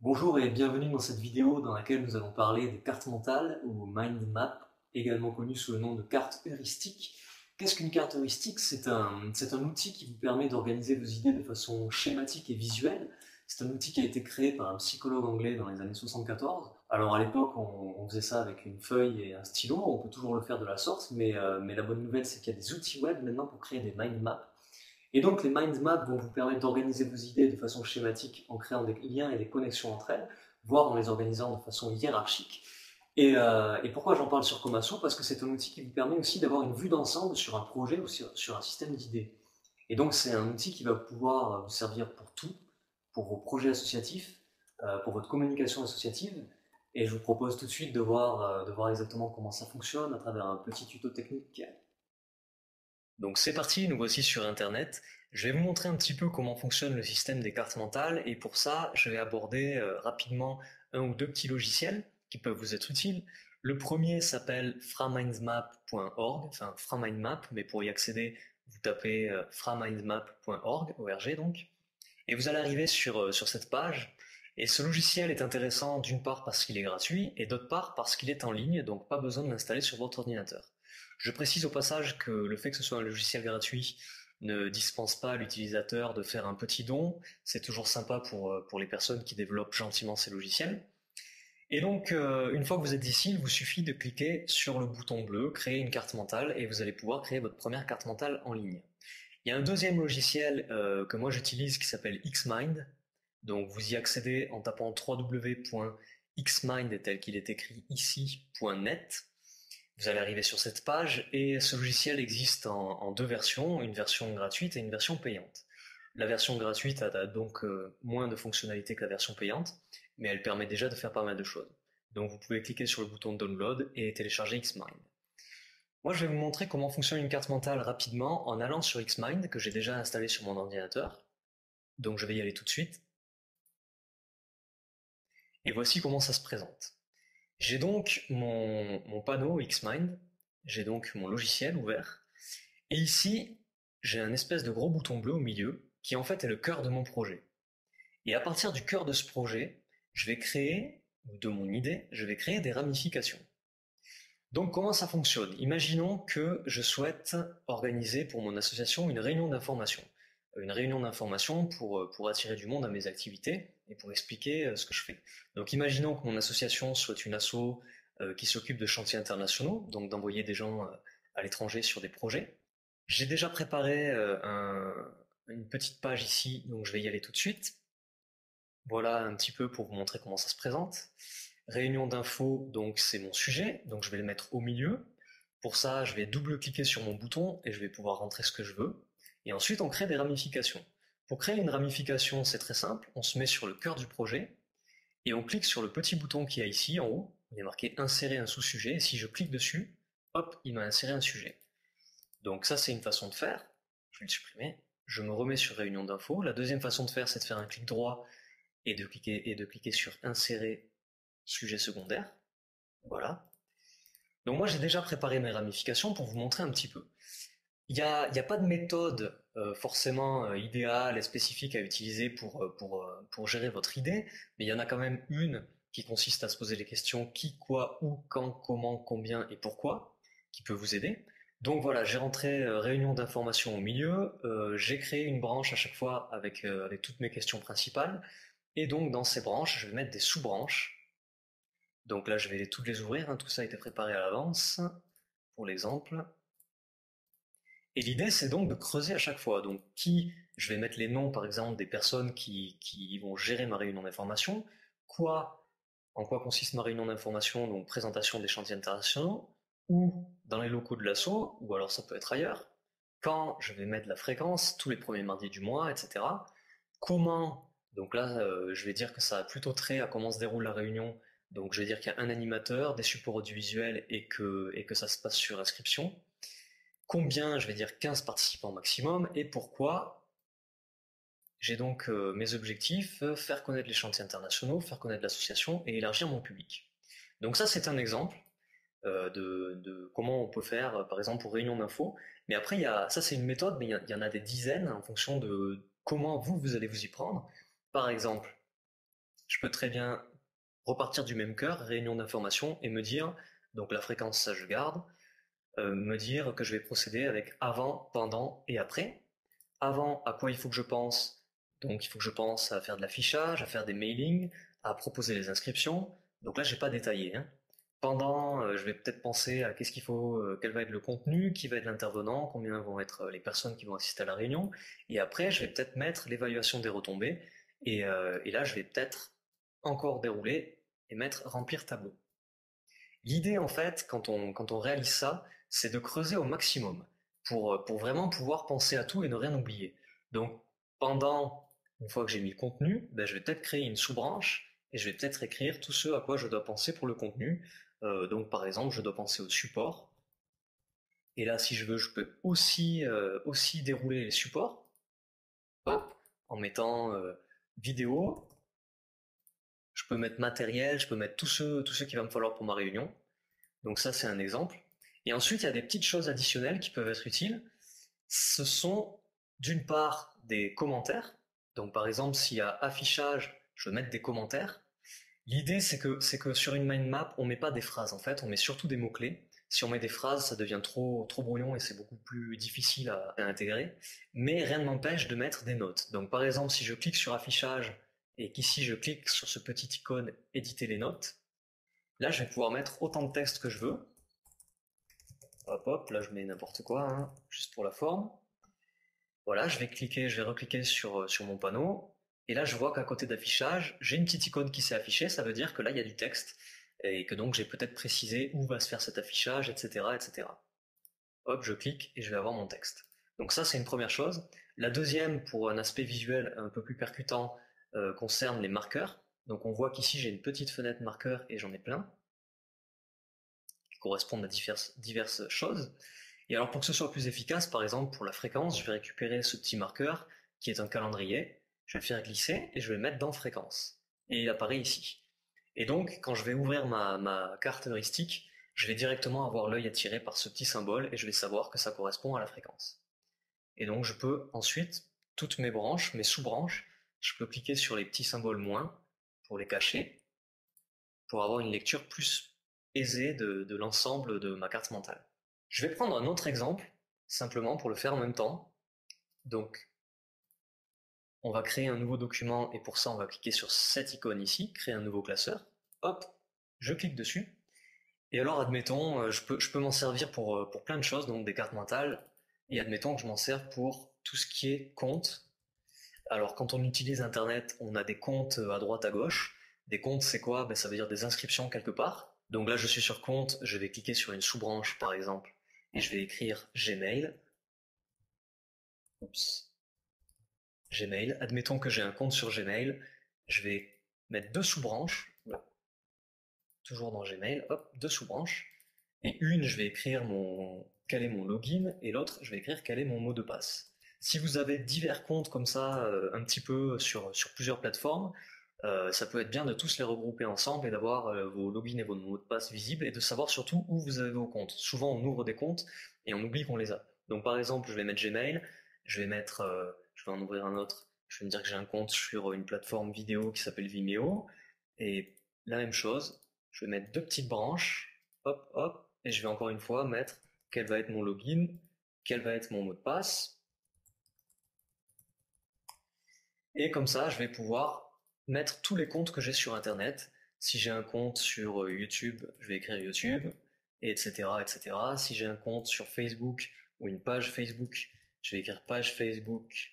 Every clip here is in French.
Bonjour et bienvenue dans cette vidéo dans laquelle nous allons parler des cartes mentales ou mind map, également connues sous le nom de cartes heuristiques. Qu'est-ce qu'une carte heuristique? C'est un outil qui vous permet d'organiser vos idées de façon schématique et visuelle. C'est un outil qui a été créé par un psychologue anglais dans les années 74. Alors à l'époque, on faisait ça avec une feuille et un stylo, on peut toujours le faire de la sorte, mais la bonne nouvelle c'est qu'il y a des outils web maintenant pour créer des mind maps. Et donc les mind maps vont vous permettre d'organiser vos idées de façon schématique en créant des liens et des connexions entre elles, voire en les organisant de façon hiérarchique. Et pourquoi j'en parle sur Komaso? Parce que c'est un outil qui vous permet aussi d'avoir une vue d'ensemble sur un projet ou sur un système d'idées. Et donc c'est un outil qui va pouvoir vous servir pour tout, pour vos projets associatifs, pour votre communication associative. Et je vous propose tout de suite de voir exactement comment ça fonctionne à travers un petit tuto technique. Donc c'est parti, nous voici sur Internet. Je vais vous montrer un petit peu comment fonctionne le système des cartes mentales et pour ça, je vais aborder rapidement un ou deux petits logiciels qui peuvent vous être utiles. Le premier s'appelle framindmap.org, enfin framindmap, mais pour y accéder, vous tapez framindmap.org, ORG donc, et vous allez arriver sur cette page. Et ce logiciel est intéressant d'une part parce qu'il est gratuit et d'autre part parce qu'il est en ligne, donc pas besoin de l'installer sur votre ordinateur. Je précise au passage que le fait que ce soit un logiciel gratuit ne dispense pas à l'utilisateur de faire un petit don. C'est toujours sympa pour les personnes qui développent gentiment ces logiciels. Et donc, une fois que vous êtes ici, il vous suffit de cliquer sur le bouton bleu, créer une carte mentale, et vous allez pouvoir créer votre première carte mentale en ligne. Il y a un deuxième logiciel que moi j'utilise qui s'appelle Xmind. Donc vous y accédez en tapant www.xmind tel qu'il est écrit ici.net. Vous allez arriver sur cette page et ce logiciel existe en deux versions, une version gratuite et une version payante. La version gratuite a donc moins de fonctionnalités que la version payante, mais elle permet déjà de faire pas mal de choses. Donc vous pouvez cliquer sur le bouton Download et télécharger Xmind. Moi je vais vous montrer comment fonctionne une carte mentale rapidement en allant sur Xmind que j'ai déjà installé sur mon ordinateur. Donc je vais y aller tout de suite. Et voici comment ça se présente. J'ai donc mon panneau Xmind, j'ai donc mon logiciel ouvert, et ici, j'ai un espèce de gros bouton bleu au milieu, qui en fait est le cœur de mon projet. Et à partir du cœur de ce projet, je vais créer, ou de mon idée, je vais créer des ramifications. Donc comment ça fonctionne? Imaginons que je souhaite organiser pour mon association une réunion d'information. Une réunion d'information pour attirer du monde à mes activités et pour expliquer ce que je fais. Donc imaginons que mon association soit une asso qui s'occupe de chantiers internationaux, donc d'envoyer des gens à l'étranger sur des projets. J'ai déjà préparé une petite page ici, donc je vais y aller tout de suite. Voilà un petit peu pour vous montrer comment ça se présente. Réunion d'infos, donc c'est mon sujet, donc je vais le mettre au milieu. Pour ça, je vais double-cliquer sur mon bouton et je vais pouvoir rentrer ce que je veux. Et ensuite, on crée des ramifications. Pour créer une ramification, c'est très simple. On se met sur le cœur du projet et on clique sur le petit bouton qui est ici en haut. Il est marqué insérer un sous-sujet. Et si je clique dessus, hop, il m'a inséré un sujet. Donc ça, c'est une façon de faire. Je vais le supprimer. Je me remets sur réunion d'infos. La deuxième façon de faire, c'est de faire un clic droit et de cliquer sur insérer sujet secondaire. Voilà. Donc moi j'ai déjà préparé mes ramifications pour vous montrer un petit peu. Il y a pas de méthode forcément idéale et spécifique à utiliser pour gérer votre idée, mais il y en a quand même une qui consiste à se poser les questions qui, quoi, où, quand, comment, combien et pourquoi, qui peut vous aider. Donc voilà, j'ai rentré réunion d'information au milieu, j'ai créé une branche à chaque fois avec toutes mes questions principales, et donc dans ces branches, je vais mettre des sous-branches. Donc là, je vais toutes les ouvrir, hein, tout ça a été préparé à l'avance pour l'exemple. Et l'idée, c'est donc de creuser à chaque fois. Donc, je vais mettre les noms, par exemple, des personnes qui vont gérer ma réunion d'information. En quoi consiste ma réunion d'information? Donc, présentation des chantiers internationaux, ou dans les locaux de l'assaut, ou alors ça peut être ailleurs. Quand je vais mettre la fréquence, tous les premiers mardis du mois, etc. Comment? Donc là, je vais dire que ça a plutôt trait à comment se déroule la réunion. Donc, je vais dire qu'il y a un animateur, des supports audiovisuels et que ça se passe sur inscription. Combien? Je vais dire 15 participants maximum. Et pourquoi? J'ai donc mes objectifs, faire connaître les chantiers internationaux, faire connaître l'association et élargir mon public. Donc ça, c'est un exemple de comment on peut faire, par exemple, pour réunion d'infos. Mais après, ça c'est une méthode, mais il y en a des dizaines en fonction de comment vous allez vous y prendre. Par exemple, je peux très bien repartir du même cœur, réunion d'information, et me dire, donc la fréquence, ça je garde, me dire que je vais procéder avec avant, pendant et après. Avant, à quoi il faut que je pense? Donc il faut que je pense à faire de l'affichage, à faire des mailings, à proposer les inscriptions. Donc là, j'ai pas détaillé, hein. Pendant, je vais peut-être penser à qu'est-ce qu'il faut, quel va être le contenu, qui va être l'intervenant, combien vont être les personnes qui vont assister à la réunion. Et après, je vais peut-être mettre l'évaluation des retombées. Et là, je vais peut-être encore dérouler et mettre remplir tableau. L'idée, en fait, quand on réalise ça, c'est de creuser au maximum pour vraiment pouvoir penser à tout et ne rien oublier. Donc, pendant, une fois que j'ai mis le contenu, ben, je vais peut-être créer une sous-branche et je vais peut-être écrire tout ce à quoi je dois penser pour le contenu. Donc, par exemple, je dois penser au support. Et là, si je veux, je peux aussi dérouler les supports. Hop, en mettant vidéo, je peux mettre matériel, je peux mettre tout ce qu'il va me falloir pour ma réunion. Donc ça, c'est un exemple. Et ensuite, il y a des petites choses additionnelles qui peuvent être utiles. Ce sont d'une part des commentaires. Donc par exemple, s'il y a affichage, je vais mettre des commentaires. L'idée, c'est que sur une mind map, on met pas des phrases en fait, on met surtout des mots-clés. Si on met des phrases, ça devient trop brouillon et c'est beaucoup plus difficile à intégrer. Mais rien ne m'empêche de mettre des notes. Donc par exemple, si je clique sur affichage et qu'ici je clique sur ce petit icône éditer les notes, là je vais pouvoir mettre autant de texte que je veux. Hop hop, là je mets n'importe quoi, hein, juste pour la forme. Voilà, je vais recliquer sur mon panneau, et là je vois qu'à côté d'affichage, j'ai une petite icône qui s'est affichée, ça veut dire que là il y a du texte, et que donc j'ai peut-être précisé où va se faire cet affichage, etc., etc. Hop, je clique et je vais avoir mon texte. Donc ça c'est une première chose. La deuxième, pour un aspect visuel un peu plus percutant, concerne les marqueurs. Donc on voit qu'ici j'ai une petite fenêtre marqueur et j'en ai plein, qui correspondent à diverses choses. Et alors pour que ce soit plus efficace, par exemple pour la fréquence, je vais récupérer ce petit marqueur qui est un calendrier, je vais le faire glisser et je vais le mettre dans fréquence. Et il apparaît ici. Et donc quand je vais ouvrir ma carte heuristique, je vais directement avoir l'œil attiré par ce petit symbole et je vais savoir que ça correspond à la fréquence. Et donc je peux ensuite, toutes mes branches, mes sous-branches, je peux cliquer sur les petits symboles moins pour les cacher, pour avoir une lecture plus aisée de l'ensemble de ma carte mentale. Je vais prendre un autre exemple, simplement pour le faire en même temps. Donc, on va créer un nouveau document et pour ça, on va cliquer sur cette icône ici, créer un nouveau classeur. Hop, je clique dessus. Et alors, admettons, je peux m'en servir pour plein de choses, donc des cartes mentales. Et admettons que je m'en sers pour tout ce qui est compte. Alors, quand on utilise Internet, on a des comptes à droite, à gauche. Des comptes, c'est quoi? Ben, ça veut dire des inscriptions quelque part. Donc là, je suis sur compte, je vais cliquer sur une sous-branche, par exemple, et je vais écrire Gmail. Oups. Gmail. Admettons que j'ai un compte sur Gmail. Je vais mettre deux sous-branches. Toujours dans Gmail. Hop, deux sous-branches. Et une, je vais écrire quel est mon login, et l'autre, je vais écrire quel est mon mot de passe. Si vous avez divers comptes comme ça, un petit peu sur plusieurs plateformes, ça peut être bien de tous les regrouper ensemble et d'avoir vos logins et vos mots de passe visibles et de savoir surtout où vous avez vos comptes. Souvent, on ouvre des comptes et on oublie qu'on les a. Donc, par exemple, je vais mettre Gmail, je vais en ouvrir un autre. Je vais me dire que j'ai un compte sur une plateforme vidéo qui s'appelle Vimeo et la même chose. Je vais mettre deux petites branches, hop, hop, et je vais encore une fois mettre quel va être mon login, quel va être mon mot de passe. Et comme ça, je vais pouvoir mettre tous les comptes que j'ai sur Internet. Si j'ai un compte sur YouTube, je vais écrire YouTube, etc., etc. Si j'ai un compte sur Facebook ou une page Facebook, je vais écrire page Facebook.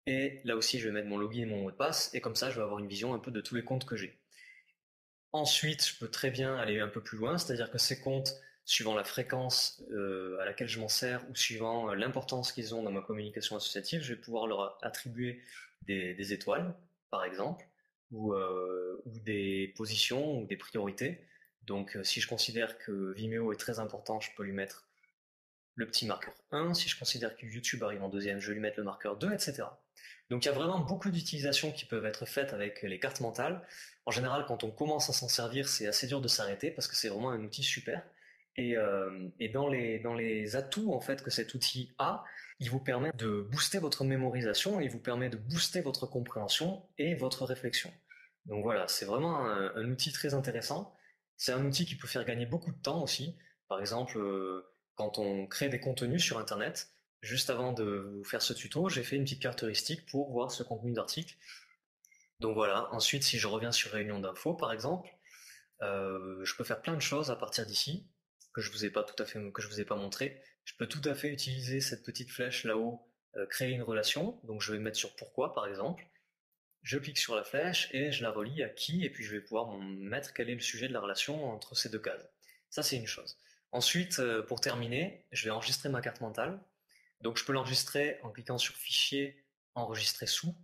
Et là aussi, je vais mettre mon login et mon mot de passe. Et comme ça, je vais avoir une vision un peu de tous les comptes que j'ai. Ensuite, je peux très bien aller un peu plus loin, c'est-à-dire que ces comptes, suivant la fréquence à laquelle je m'en sers ou suivant l'importance qu'ils ont dans ma communication associative, je vais pouvoir leur attribuer des étoiles, par exemple, ou des positions ou des priorités. Donc, si je considère que Vimeo est très important, je peux lui mettre le petit marqueur 1. Si je considère que YouTube arrive en deuxième, je vais lui mettre le marqueur 2, etc. Donc il y a vraiment beaucoup d'utilisations qui peuvent être faites avec les cartes mentales. En général, quand on commence à s'en servir, c'est assez dur de s'arrêter parce que c'est vraiment un outil super. Et dans les atouts en fait que cet outil a, il vous permet de booster votre mémorisation et il vous permet de booster votre compréhension et votre réflexion. Donc voilà, c'est vraiment un outil très intéressant. C'est un outil qui peut faire gagner beaucoup de temps aussi. Par exemple, quand on crée des contenus sur Internet, juste avant de vous faire ce tuto, j'ai fait une petite caractéristique pour voir ce contenu d'article. Donc voilà, ensuite si je reviens sur Réunion d'info par exemple, je peux faire plein de choses à partir d'ici que je vous ai pas tout à fait, que je vous ai pas montré. Je peux tout à fait utiliser cette petite flèche là-haut, créer une relation. Donc je vais mettre sur pourquoi par exemple. Je clique sur la flèche et je la relie à qui, et puis je vais pouvoir mettre quel est le sujet de la relation entre ces deux cases. Ça, c'est une chose. Ensuite, pour terminer, je vais enregistrer ma carte mentale. Donc, je peux l'enregistrer en cliquant sur Fichier, Enregistrer sous,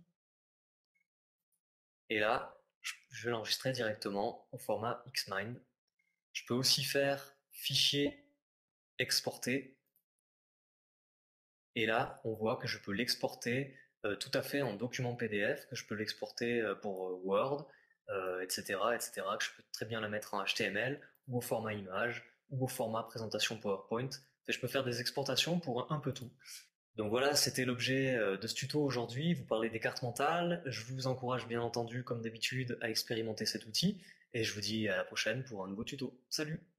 et là, je vais l'enregistrer directement au format Xmind. Je peux aussi faire Fichier, Exporter, et là, on voit que je peux l'exporter tout à fait en document PDF, que je peux l'exporter pour Word, etc., etc., que je peux très bien la mettre en HTML, ou au format image, ou au format présentation PowerPoint. Je peux faire des exportations pour un peu tout. Donc voilà, c'était l'objet de ce tuto aujourd'hui. Vous parlez des cartes mentales. Je vous encourage bien entendu, comme d'habitude, à expérimenter cet outil. Et je vous dis à la prochaine pour un nouveau tuto. Salut!